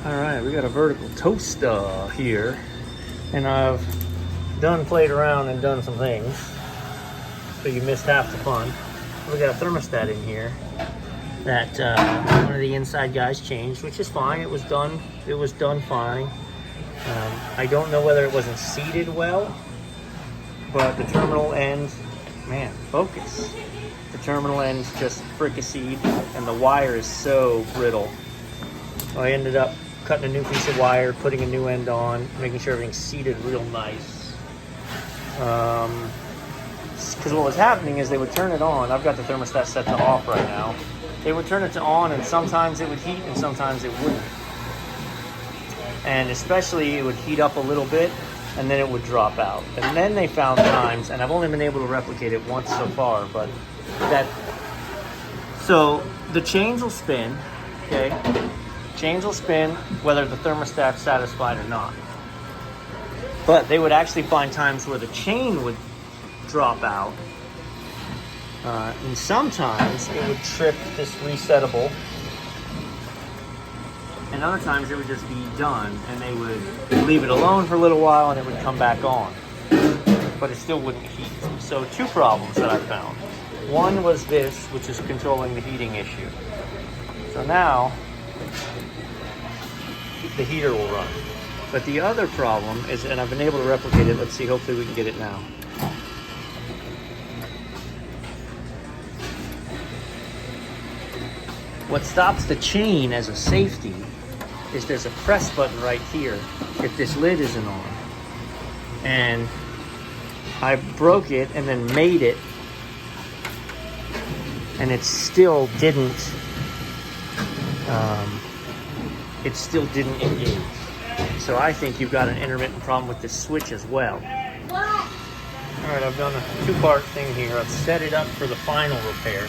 All right, we got a vertical toaster here, and I've played around and done some things, so you missed half the fun. We got a thermostat in here that one of the inside guys changed, which is fine. It was done fine. I don't know whether it wasn't seated well, but the terminal end, man, focus. The terminal end's just fricasseed, and the wire is so brittle. So I ended up cutting a new piece of wire, putting a new end on, making sure everything's seated real nice. Because what was happening is they would turn it on. I've got the thermostat set to off right now. They would turn it to on, and sometimes it would heat and sometimes it wouldn't. And especially it would heat up a little bit and then it would drop out. And then they found times, and I've only been able to replicate it once so far, but so the chains will spin, okay? Chains will spin whether the thermostat's satisfied or not. But they would actually find times where the chain would drop out. And sometimes it would trip this resettable. And other times it would just be done, and they would leave it alone for a little while and it would come back on. But it still wouldn't heat. So two problems that I found. One was this, which is controlling the heating issue. So now the heater will run. But the other problem is, and I've been able to replicate it, let's see, hopefully we can get it now. What stops the chain as a safety is there's a press button right here if this lid isn't on. And I broke it and then made it, and it still didn't engage. So I think you've got an intermittent problem with this switch as well. All right, I've done a two-part thing here. I've set it up for the final repair.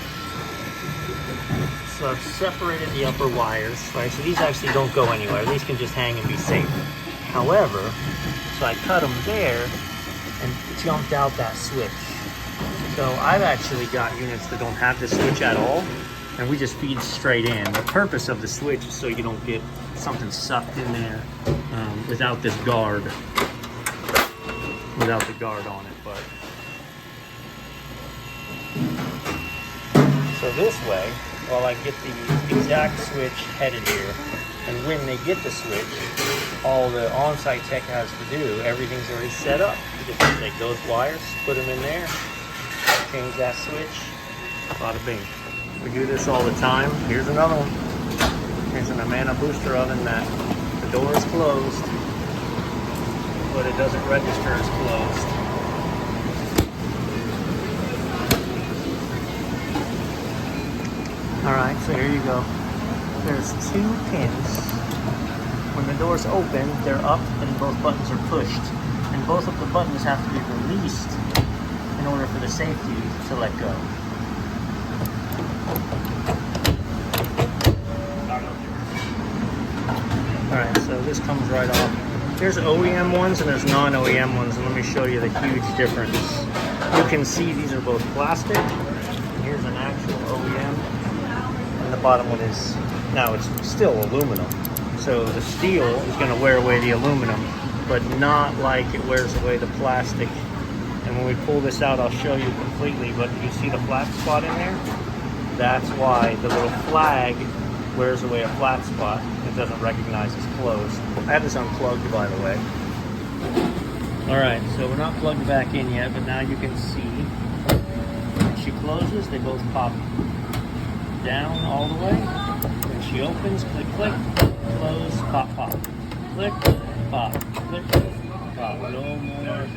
So I've separated the upper wires, right? So these actually don't go anywhere. These can just hang and be safe. However, so I cut them there and jumped out that switch. So I've actually got units that don't have this switch at all, and we just feed straight in. The purpose of the switch is so you don't get something sucked in there without this guard, without the guard on it. But so this way, while I get the exact switch headed here, and when they get the switch, all the on-site tech has to do, everything's already set up. You just take those wires, put them in there, change that switch, bada bing. We do this all the time. Here's another one. Here's an Amana booster oven that the door is closed, but it doesn't register as closed. Alright, so here you go. There's two pins. When the door's open, they're up and both buttons are pushed. And both of the buttons have to be released in order for the safety to let go. Alright, so this comes right off. There's OEM ones and there's non-OEM ones, and let me show you the huge difference. You can see these are both plastic. Here's an actual OEM. And the bottom one is, now it's still aluminum. So the steel is going to wear away the aluminum, but not like it wears away the plastic. And when we pull this out, I'll show you completely, but you see the flat spot in there? That's why the little flag wears away a flat spot. It doesn't recognize it's closed. I have this unplugged, by the way. Alright, so we're not plugged back in yet, but now you can see when she closes, they both pop down all the way. When she opens, click, click, close, pop, pop. Click, pop, click, pop. No more.